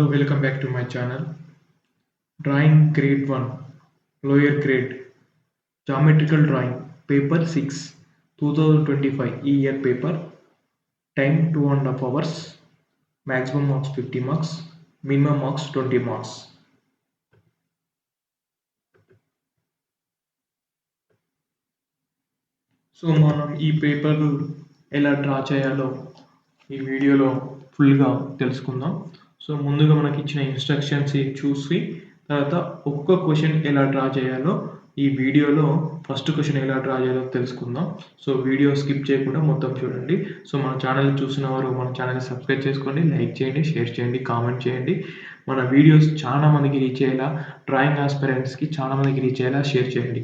Hello, welcome back to my channel. Drawing grade 1, lower grade, geometrical drawing, paper 6, 2025 year paper, time 2.5 hours, maximum marks 50 marks, minimum marks 20 marks. So మనం ఈ paper ఎలా draw చేయాలో ఈ వీడియోలో ఫుల్గా తెలుసుకుందాం. So ముందుగా మనకి ఇచ్చిన ఇన్స్ట్రక్షన్స్ చూసి తర్వాత ఒక్క క్వశ్చన్ ఎలా డ్రా చేయాలో ఈ వీడియోలో ఫస్ట్ క్వశ్చన్ ఎలా డ్రా చేయాలో తెలుసుకుందాం. సో వీడియో స్కిప్ చేయకుండా మొత్తం చూడండి. సో మన ఛానల్ చూసిన వారు మన ఛానల్ని సబ్స్క్రైబ్ చేసుకోండి, లైక్ చేయండి, షేర్ చేయండి, కామెంట్ చేయండి. మన వీడియోస్ చాలా మందికి రీచ్ అయ్యేలా, డ్రాయింగ్ ఆస్పిరెంట్స్కి చాలా మందికి రీచ్ అయ్యేలా షేర్ చేయండి.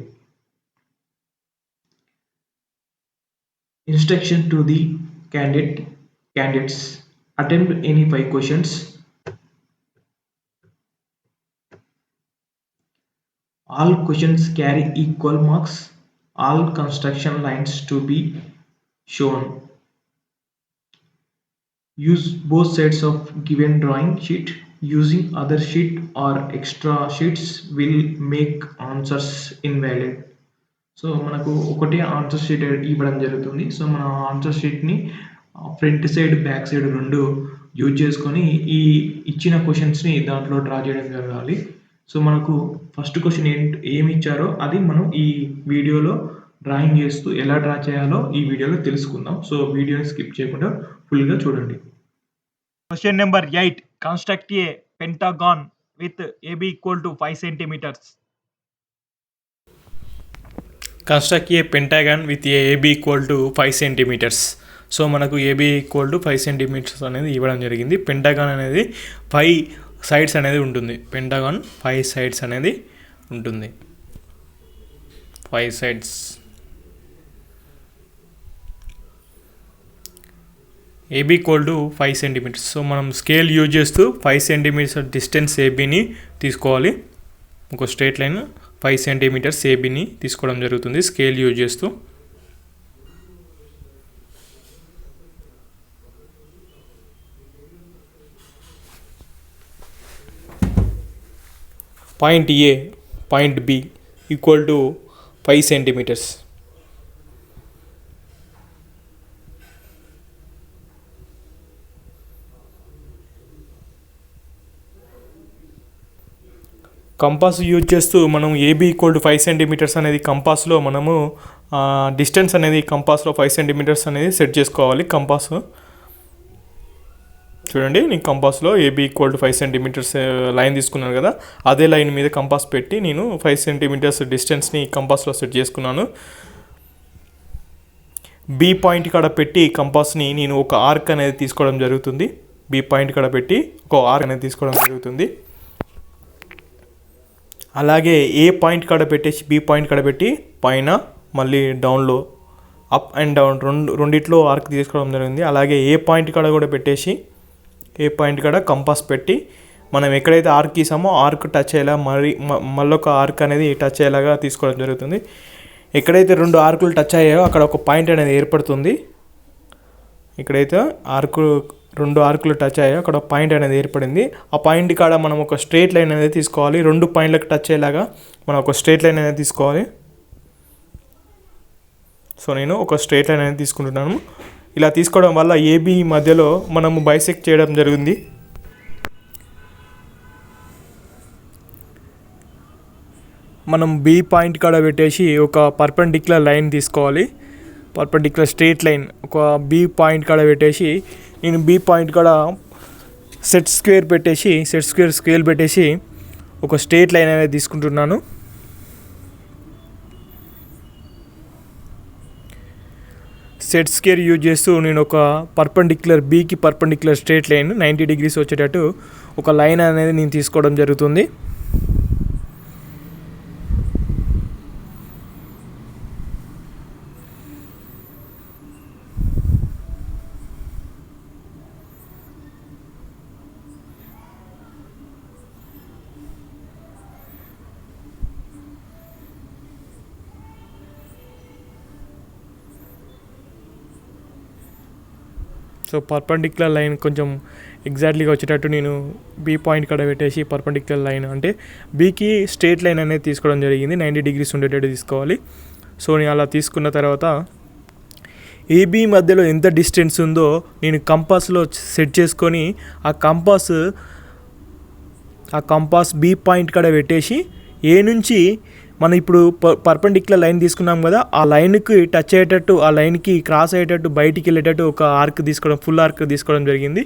Instruction to the candidates: attempt any 5 questions. All questions carry equal marks. All construction lines to be shown. Use both sides of given drawing sheet. Using other sheet or extra sheets will make answers invalid. So మనకు ఒకటే answer sheet ఇవ్వడం జరుగుతుంది. So మన answer షీట్ని front side back side రెండు use చేసుకొని ఈ ఇచ్చిన క్వశ్చన్స్ని దాంట్లో డ్రా చేయడం జరగాలి. సో మనకు ఫస్ట్ క్వశ్చన్ ఏమి ఇచ్చారో అది మనం ఈ వీడియోలో డ్రాయింగ్ చేస్తూ ఎలా డ్రా చేయాలో ఈ వీడియోలో తెలుసుకుందాం. సో వీడియోని స్కిప్ చేయకుండా ఫుల్గా చూడండి. Question number 8. Construct a పెంటాగాన్ with AB = 5 centimeters. Construct a పెంటాగాన్ with AB = 5 centimeters. So మనకు AB = 5 centimeters అనేది ఇవ్వడం జరిగింది. పెంటాగాన్ అనేది 5 సైడ్స్ అనేది ఉంటుంది. పెంటాగాన్ 5 సైడ్స్ అనేది ఉంటుంది. 5 సైడ్స్. AB = 5 centimeters. సో మనం స్కేల్ యూజ్ చేస్తూ 5 centimeters డిస్టెన్స్ ABని తీసుకోవాలి. ఒక స్ట్రేట్ లైన్ 5 centimeters ABని తీసుకోవడం జరుగుతుంది స్కేల్ యూజ్ చేస్తూ. Point A, point B = 5 centimeters. Compass use చేస్తూ మనం AB = 5 centimeters అనేది కంపాస్లో మనము డిస్టెన్స్ అనేది కంపాస్లో 5 centimeters అనేది సెట్ చేసుకోవాలి. కంపాస్ చూడండి, నేను కంపాస్లో AB = 5 centimeters లైన్ తీసుకున్నాను కదా, అదే లైన్ మీద కంపాస్ పెట్టి నేను 5 centimeters డిస్టెన్స్ని కంపాస్లో సెట్ చేసుకున్నాను. B పాయింట్ కాడ పెట్టి కంపాస్ని నేను ఒక ఆర్క్ అనేది తీసుకోవడం జరుగుతుంది. B పాయింట్ కాడ పెట్టి ఒక ఆర్క్ అనేది తీసుకోవడం జరుగుతుంది. అలాగే ఏ పాయింట్ కాడ పెట్టేసి B పాయింట్ కాడ పెట్టి పైన మళ్ళీ డౌన్లో అప్ అండ్ డౌన్ రెండిట్లో ఆర్క్ తీసుకోవడం జరిగింది. అలాగే ఏ పాయింట్ కాడ కూడా పెట్టేసి ఏ పాయింట్ కాడ కంపాస్ పెట్టి మనం ఎక్కడైతే ఆర్క్ గీసామో ఆర్క్ టచ్ అయ్యేలా మళ్ళొక ఆర్క్ అనేది టచ్ అయ్యేలాగా తీసుకోవడం జరుగుతుంది. ఎక్కడైతే 2 ఆర్కులు టచ్ అయ్యాయో అక్కడ ఒక పాయింట్ అనేది ఏర్పడుతుంది. ఎక్కడైతే 2 ఆర్కులు టచ్ అయ్యాయో అక్కడ పాయింట్ అనేది ఏర్పడింది. ఆ పాయింట్ కాడ మనం ఒక స్ట్రేట్ లైన్ అనేది తీసుకోవాలి. 2 పాయింట్లకు టచ్ అయ్యేలాగా మనం ఒక స్ట్రేట్ లైన్ అనేది తీసుకోవాలి. సో నేను ఒక స్ట్రేట్ లైన్ అనేది తీసుకుంటున్నాను. ఇలా తీసుకోవడం వల్ల AB మధ్యలో మనము బైసెక్ట్ చేయడం జరిగింది. మనం B పాయింట్ కాడ పెట్టేసి ఒక పర్పెండిక్యులర్ లైన్ తీసుకోవాలి. పర్పెండిక్యులర్ స్ట్రేట్ లైన్ ఒక B పాయింట్ కాడ పెట్టేసి నేను B పాయింట్ కాడ సెట్ స్క్వేర్ స్కేల్ పెట్టేసి ఒక స్ట్రేట్ లైన్ అనేది తీసుకుంటున్నాను. సెట్ స్క్వేర్ యూజ్ చేస్తూ నేను ఒక పర్పెండిక్యులర్ Bకి పర్పెండిక్యులర్ స్ట్రేట్ లైన్ 90 degrees వచ్చేటట్టు ఒక లైన్ అనేది నేను తీసుకోవడం జరుగుతుంది. సో పర్పెండిక్యులర్ లైన్ కొంచెం ఎగ్జాక్ట్లీగా వచ్చేటట్టు నేను బీ పాయింట్ కాడ పెట్టేసి పర్పెండిక్యులర్ లైన్ అంటే బీకి స్ట్రేట్ లైన్ అనేది తీసుకోవడం జరిగింది. 90 degrees ఉండేటట్టు తీసుకోవాలి. సో నేను అలా తీసుకున్న తర్వాత ఏబీ మధ్యలో ఎంత డిస్టెన్స్ ఉందో నేను కంపాస్లో సెట్ చేసుకొని ఆ కంపాస్ బీ పాయింట్ కాడ పెట్టేసి ఏ నుంచి మనం ఇప్పుడు పర్పెండిక్యులర్ లైన్ తీసుకున్నాం కదా, ఆ లైన్కి టచ్ అయ్యేటట్టు, ఆ లైన్కి క్రాస్ అయ్యేటట్టు, బయటికి వెళ్ళేటట్టు ఒక ఆర్క్ తీసుకోవడం, ఫుల్ ఆర్క్ తీసుకోవడం జరిగింది.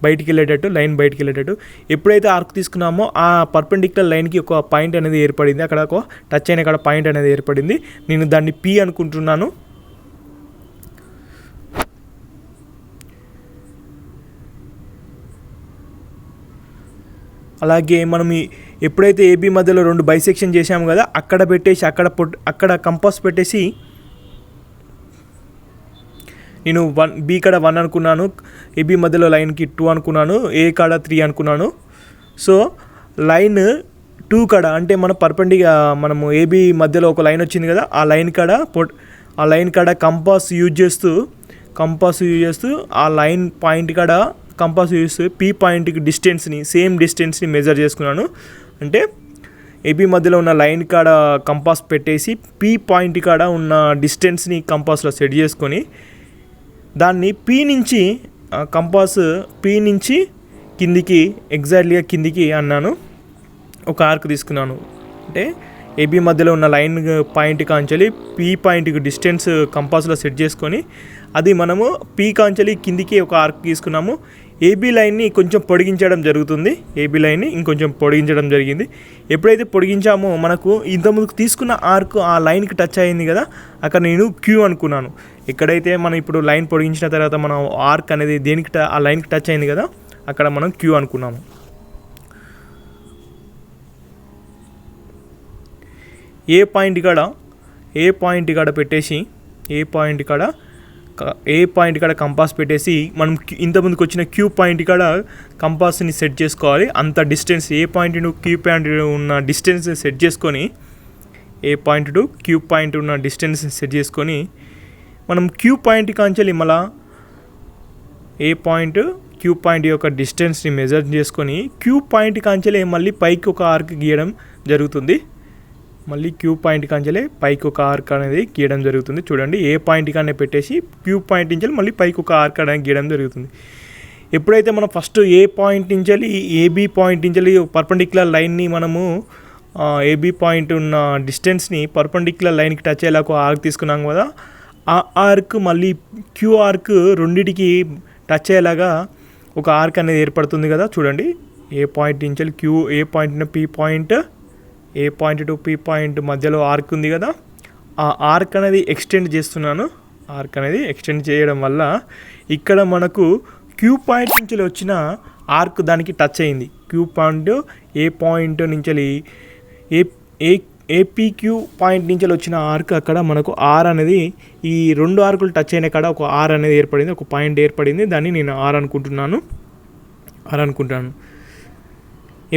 బయటికి వెళ్ళేటట్టు, లైన్ బయటికి వెళ్ళేటట్టు. ఎప్పుడైతే ఆర్క్ తీసుకున్నామో ఆ పర్పెండిక్యులర్ లైన్కి ఒక పాయింట్ అనేది ఏర్పడింది, అక్కడ ఒక టచ్ అయిన అక్కడ పాయింట్ అనేది ఏర్పడింది. నేను దాన్ని పి అనుకుంటున్నాను. అలాగే మనం ఎప్పుడైతే ఏబీ మధ్యలో 2 బైసెక్షన్ చేసాము కదా, అక్కడ పెట్టేసి అక్కడ కంపాస్ పెట్టేసి నేను బీ కాడ 1 అనుకున్నాను, ఏబీ మధ్యలో లైన్కి 2 అనుకున్నాను, ఏ కాడ 3 అనుకున్నాను. సో లైన్ 2 కాడ అంటే మనము ఏబీ మధ్యలో ఒక లైన్ వచ్చింది కదా, ఆ లైన్ కాడ కంపాస్ యూజ్ చేస్తూ ఆ లైన్ పాయింట్ కాడ కంపాస్ యూజ్ చేస్తూ పీ పాయింట్కి సేమ్ డిస్టెన్స్ని మెజర్ చేసుకున్నాను. అంటే ఏబీ మధ్యలో ఉన్న లైన్ కాడ కంపాస్ పెట్టేసి పీ పాయింట్ కాడ ఉన్న డిస్టెన్స్ని కంపాస్లో సెట్ చేసుకొని దాన్ని పీ నుంచి ఎగ్జాక్ట్లీగా కిందికి అన్నాను, ఒక ఆర్క్ తీసుకున్నాను. అంటే ఏబీ మధ్యలో ఉన్న లైన్ పాయింట్ కాంచెలి పీ పాయింట్కి డిస్టెన్స్ కంపాస్లో సెట్ చేసుకొని అది మనము పీ కాంచెలి కిందికి ఒక ఆర్క్ తీసుకున్నాము. ఏబీ లైన్ని కొంచెం పొడిగించడం జరిగింది. ఎప్పుడైతే పొడిగించామో మనకు ఇంతకుముందు తీసుకున్న ఆర్క్ ఆ లైన్కి టచ్ అయింది కదా, అక్కడ నేను క్యూ అనుకున్నాను. ఎక్కడైతే మనం ఇప్పుడు లైన్ పొడిగించిన తర్వాత మనం ఆర్క్ అనేది ఆ లైన్కి టచ్ అయింది కదా, అక్కడ మనం క్యూ అనుకున్నాము. ఏ పాయింట్ కాడ పెట్టేసి ఏ పాయింట్ కాడ కంపాస్ పెట్టేసి మనం ఇంతకుముందుకు వచ్చిన క్యూ పాయింట్ కాడ కంపాస్ని సెట్ చేసుకోవాలి. అంత distance A point to Q point ఉన్న డిస్టెన్స్ సెట్ చేసుకొని మనం క్యూ పాయింట్ కాంచెలి మళ్ళా క్యూ పాయింట్ యొక్క డిస్టెన్స్ని మెజర్ చేసుకొని క్యూ పాయింట్ కాంచెలే మళ్ళీ పైకి ఒక ఆర్క్ గీయడం జరుగుతుంది. చూడండి, ఏ పాయింట్ కానీ పెట్టేసి క్యూ పాయింట్ నుంచి మళ్ళీ పైకి ఒక ఆర్క్ అనేది గీయడం జరుగుతుంది. ఎప్పుడైతే మనం ఫస్ట్ ఏ పాయింట్ నుంచి ఏబీ పాయింట్ నుంచి పర్పెండిక్యులర్ లైన్ని మనము ఏబీ పాయింట్ ఉన్న డిస్టెన్స్ని పర్పెండిక్యులర్ లైన్కి టచ్ అయ్యేలా ఒక ఆర్క్ తీసుకున్నాం కదా, ఆ ఆర్క్ మళ్ళీ క్యూ ఆర్క్ రెండింటికి టచ్ అయ్యేలాగా ఒక ఆర్క్ అనేది ఏర్పడుతుంది కదా. చూడండి, ఏ పాయింట్ నుంచి ఏ పాయింట్ టు పీ పాయింట్ మధ్యలో ఆర్క్ ఉంది కదా, ఆ ఆర్క్ అనేది ఎక్స్టెండ్ చేస్తున్నాను. ఎక్స్టెండ్ చేయడం వల్ల ఇక్కడ మనకు క్యూ పాయింట్ నుంచి వచ్చిన ఆర్క్ దానికి టచ్ అయింది. క్యూ పాయింట్ ఏ పాయింట్ నుంచి ఏపీక్యూ పాయింట్ నుంచి వచ్చిన ఆర్క్ అక్కడ మనకు ఆర్ అనేది ఈ 2 ఆర్కులు టచ్ అయిన కాడ ఒక ఆర్ అనేది ఏర్పడింది, ఒక పాయింట్ ఏర్పడింది. దాన్ని నేను ఆర్ అనుకుంటున్నాను.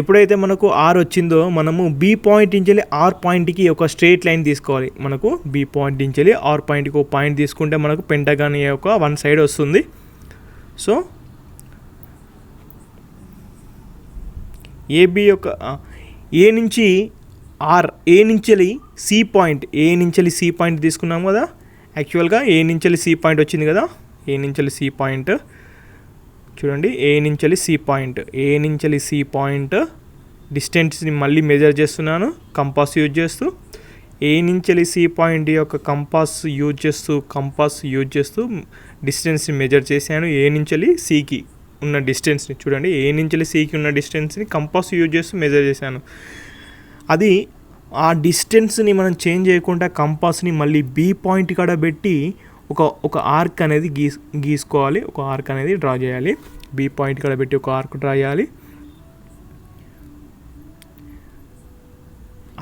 ఎప్పుడైతే మనకు ఆర్ వచ్చిందో మనము బీ పాయింట్ నుంచి ఆర్ పాయింట్కి ఒక స్ట్రేట్ లైన్ తీసుకోవాలి. మనకు బీ పాయింట్ నుంచి ఆర్ పాయింట్కి ఒక పాయింట్ తీసుకుంటే మనకు పెంటగాన్ యొక్క 1 సైడ్ వస్తుంది. సో ఏబీ యొక్క ఏ నుంచి సి పాయింట్ తీసుకున్నాం కదా. యాక్చువల్గా ఏ నుంచి సి పాయింట్ వచ్చింది కదా, చూడండి, ఏ నుంచి సి పాయింట్ డిస్టెన్స్ని మళ్ళీ మెజర్ చేస్తున్నాను కంపాస్ యూజ్ చేస్తూ. ఏ నుంచి సి పాయింట్ యొక్క కంపాస్ యూజ్ చేస్తూ డిస్టెన్స్ని మెజర్ చేశాను. ఏ నుంచి సికి ఉన్న డిస్టెన్స్ని చూడండి, ఏ నుంచి సికి ఉన్న డిస్టెన్స్ని కంపాస్ యూజ్ చేస్తూ మెజర్ చేశాను. అది ఆ డిస్టెన్స్ని మనం చేంజ్ చేయకుండా కంపాస్ని మళ్ళీ బీ పాయింట్ కాడ పెట్టి ఒక ఆర్క్ అనేది గీసుకోవాలి, ఒక ఆర్క్ అనేది డ్రా చేయాలి. బీ పాయింట్ కాడ పెట్టి ఒక ఆర్క్ డ్రా చేయాలి.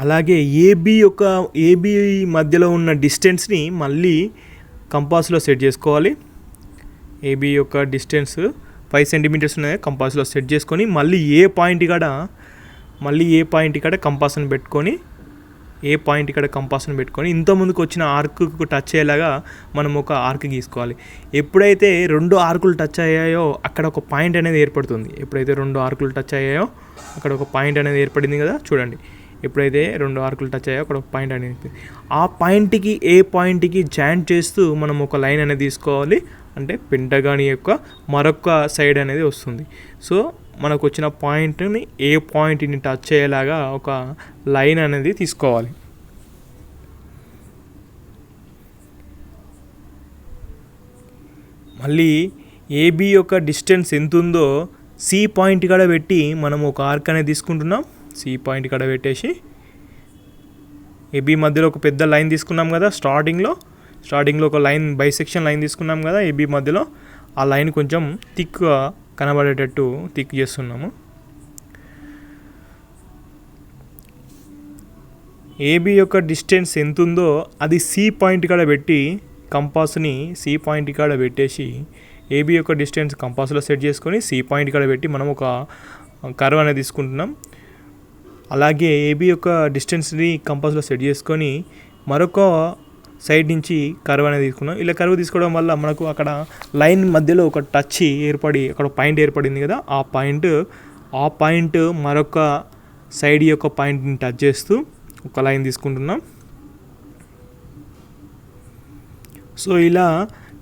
అలాగే ఏబీ మధ్యలో ఉన్న డిస్టెన్స్ని మళ్ళీ కంపాస్లో సెట్ చేసుకోవాలి. ఏబీ యొక్క డిస్టెన్స్ 5 సెంటీమీటర్స్ ఉన్నాయి, కంపాస్లో సెట్ చేసుకొని మళ్ళీ ఏ పాయింట్ కాడ కంపాస్ని పెట్టుకొని ఏ పాయింట్ ఇక్కడ కంపాస్ని పెట్టుకొని ఇంతకుముందుకు వచ్చిన ఆర్క్కు టచ్ అయ్యేలాగా మనం ఒక ఆర్క్ గీసుకోవాలి. ఎప్పుడైతే 2 ఆర్కులు టచ్ అయ్యాయో అక్కడ ఒక పాయింట్ అనేది ఏర్పడుతుంది. ఎప్పుడైతే 2 ఆర్కులు టచ్ అయ్యాయో అక్కడ ఒక పాయింట్ అనేది ఏర్పడింది కదా, చూడండి. ఎప్పుడైతే 2 ఆర్కులు టచ్ అయ్యాయో అక్కడ ఒక పాయింట్ అనేది, ఆ పాయింట్కి ఏ పాయింట్కి జాయింట్ చేస్తూ మనం ఒక లైన్ అనేది తీసుకోవాలి. అంటే పెంటగాన్ యొక్క మరొక సైడ్ అనేది వస్తుంది. సో మనకు వచ్చిన పాయింట్ని ఏ పాయింట్ని టచ్ అయ్యేలాగా ఒక లైన్ అనేది తీసుకోవాలి. మళ్ళీ ఏబి యొక్క డిస్టెన్స్ ఎంత ఉందో సి పాయింట్ కాడ పెట్టి మనం ఒక ఆర్క్ అనేది తీసుకుంటున్నాం. సి పాయింట్ కాడ పెట్టేసి ఏబి మధ్యలో ఒక పెద్ద లైన్ తీసుకున్నాం కదా, స్టార్టింగ్లో ఒక లైన్ బైసెక్షన్ లైన్ తీసుకున్నాం కదా ఏబి మధ్యలో. ఆ లైన్ కొంచెం థిక్గా కనబడేటట్టు థిక్ చేస్తున్నాము. ఏబి యొక్క డిస్టెన్స్ ఎంత ఉందో అది సి పాయింట్ కాడ పెట్టి కంపాస్ని సి పాయింట్ కాడ పెట్టేసి ఏబి యొక్క డిస్టెన్స్ కంపాస్లో సెట్ చేసుకొని సి పాయింట్ కాడ పెట్టి మనం ఒక కర్వ్ అనేది తీసుకుంటున్నాం. అలాగే ఏబి యొక్క డిస్టెన్స్ని కంపాస్లో సెట్ చేసుకొని మరొక సైడ్ నుంచి కర్వ్ అనేది తీసుకున్నాం. ఇలా కర్వ్ తీసుకోవడం వల్ల మనకు అక్కడ లైన్ మధ్యలో ఒక టచ్ ఏర్పడి అక్కడ పాయింట్ ఏర్పడింది కదా, ఆ పాయింట్ మరొక సైడ్ యొక్క పాయింట్ని టచ్ చేస్తూ ఒక లైన్ తీసుకుంటున్నాం. సో ఇలా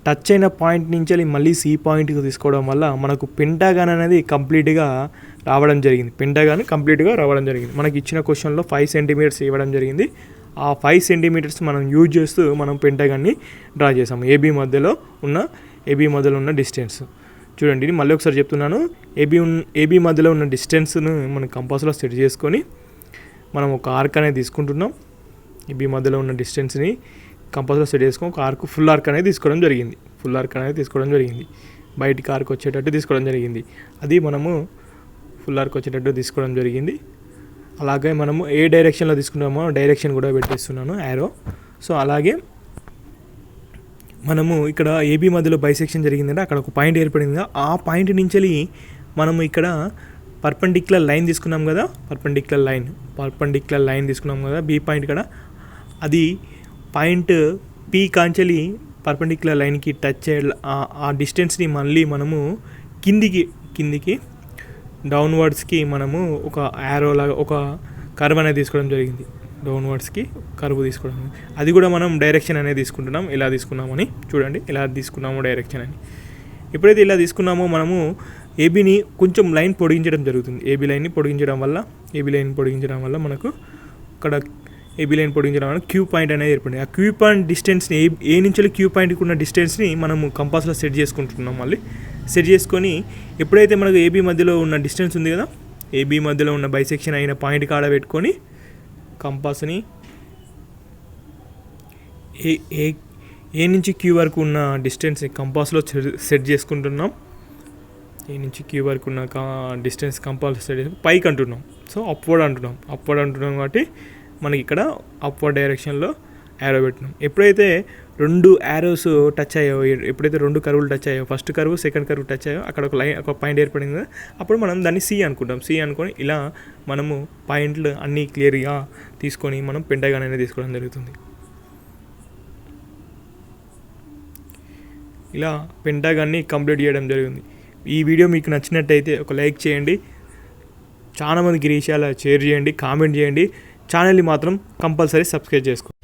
టచ్ అయిన పాయింట్ నుంచి మళ్ళీ సి పాయింట్కి తీసుకోవడం వల్ల మనకు పెంటాగాన్ అనేది కంప్లీట్గా రావడం జరిగింది. మనకి ఇచ్చిన క్వశ్చన్లో 5 సెంటీమీటర్స్ ఇవ్వడం జరిగింది. ఆ 5 సెంటీమీటర్స్ మనం యూజ్ చేస్తూ మనం పెంటాగాన్ని డ్రా చేసాము. ఏబి మధ్యలో ఉన్న డిస్టెన్స్ చూడండి. ఇది మళ్ళీ ఒకసారి చెప్తున్నాను. ఏబి మధ్యలో ఉన్న డిస్టెన్స్ను మనం కంపాస్లో సెట్ చేసుకొని మనం ఒక ఆర్క్ అనేది తీసుకుంటున్నాం. ఏబి మధ్యలో ఉన్న డిస్టెన్స్ని కంపాస్లో సెట్ చేసుకొని ఒక ఆర్క్ ఫుల్ ఆర్క్ అనేది తీసుకోవడం జరిగింది. బయటికి ఆర్క్ వచ్చేటట్టు తీసుకోవడం జరిగింది. అది మనము ఫుల్ ఆర్క్ వచ్చేటట్టు తీసుకోవడం జరిగింది. అలాగే మనము ఏ డైరెక్షన్లో తీసుకున్నామో డైరెక్షన్ కూడా పెట్టేస్తున్నాను యారో. సో అలాగే మనము ఇక్కడ ఏబి మధ్యలో బైసెక్షన్ జరిగిందంటే అక్కడ ఒక పాయింట్ ఏర్పడింది. ఆ పాయింట్ నుంచి మనము ఇక్కడ పర్పెండిక్యులర్ లైన్ తీసుకున్నాం కదా, పర్పెండిక్యులర్ లైన్ తీసుకున్నాం కదా బి పాయింట్ ఇక్కడ. అది పాయింట్ పి కాంచెలి పర్పెండిక్యులర్ లైన్కి టచ్ ఆ డిస్టెన్స్ని మళ్ళీ మనము కిందికి డౌన్వర్డ్స్కి మనము ఒక యారో లాగా ఒక కర్వ్ అనేది తీసుకోవడం జరిగింది. డౌన్వర్డ్స్కి కర్వ్ తీసుకోవడం, అది కూడా మనం డైరెక్షన్ అనేది తీసుకుంటున్నాం. ఇలా తీసుకున్నామని చూడండి, ఇలా తీసుకున్నాము డైరెక్షన్ అని. ఎప్పుడైతే ఇలా తీసుకున్నామో మనము ఏబీని కొంచెం లైన్ పొడిగించడం జరుగుతుంది. ఏబీ లైన్ని పొడిగించడం వల్ల మనకు అక్కడ ఏబీ లైన్ పొడిగించడం వల్ల క్యూ పాయింట్ అనేది ఏర్పడింది. ఆ క్యూ పాయింట్ డిస్టెన్స్ని ఏ నుంచి క్యూ పాయింట్కి ఉన్న డిస్టెన్స్ని మనము కంపాస్లో సెట్ చేసుకుంటున్నాం. మళ్ళీ సెట్ చేసుకొని ఎప్పుడైతే మనకు ఏబీ మధ్యలో ఉన్న డిస్టెన్స్ ఉంది కదా, ఏబీ మధ్యలో ఉన్న బైసెక్షన్ అయిన పాయింట్ కాడ పెట్టుకొని కంపాస్ని ఏ నుంచి క్యూ వరకు ఉన్న డిస్టెన్స్ కంపాస్లో సెట్ చేసుకుంటున్నాం. ఏ నుంచి క్యూ వరకు ఉన్న డిస్టెన్స్ కంపాస్లో సెట్ చేసి పైకి అంటున్నాం. సో అప్వర్డ్ అంటున్నాం కాబట్టి మనకి ఇక్కడ అప్వర్డ్ డైరెక్షన్లో యారో పెట్టినాం. ఎప్పుడైతే 2 యారోస్ టచ్ అయ్యాయో, ఎప్పుడైతే 2 కర్వులు టచ్ అయ్యాయో, first curve second curve touch అయ్యాయో అక్కడ ఒక పాయింట్ ఏర్పడింది కదా, అప్పుడు మనం దాన్ని సి అనుకొని ఇలా మనము పాయింట్లు అన్నీ క్లియర్గా తీసుకొని మనం పెంటగాన్ అనేది తీసుకోవడం జరుగుతుంది. ఇలా పెంటగాన్ని కంప్లీట్ చేయడం జరిగింది. ఈ వీడియో మీకు నచ్చినట్టయితే ఒక లైక్ చేయండి, చాలా మందికి ఈ విషయాలు షేర్ చేయండి, కామెంట్ చేయండి. ఛానల్ని మాత్రం కంపల్సరీ సబ్స్క్రైబ్ చేసుకోండి.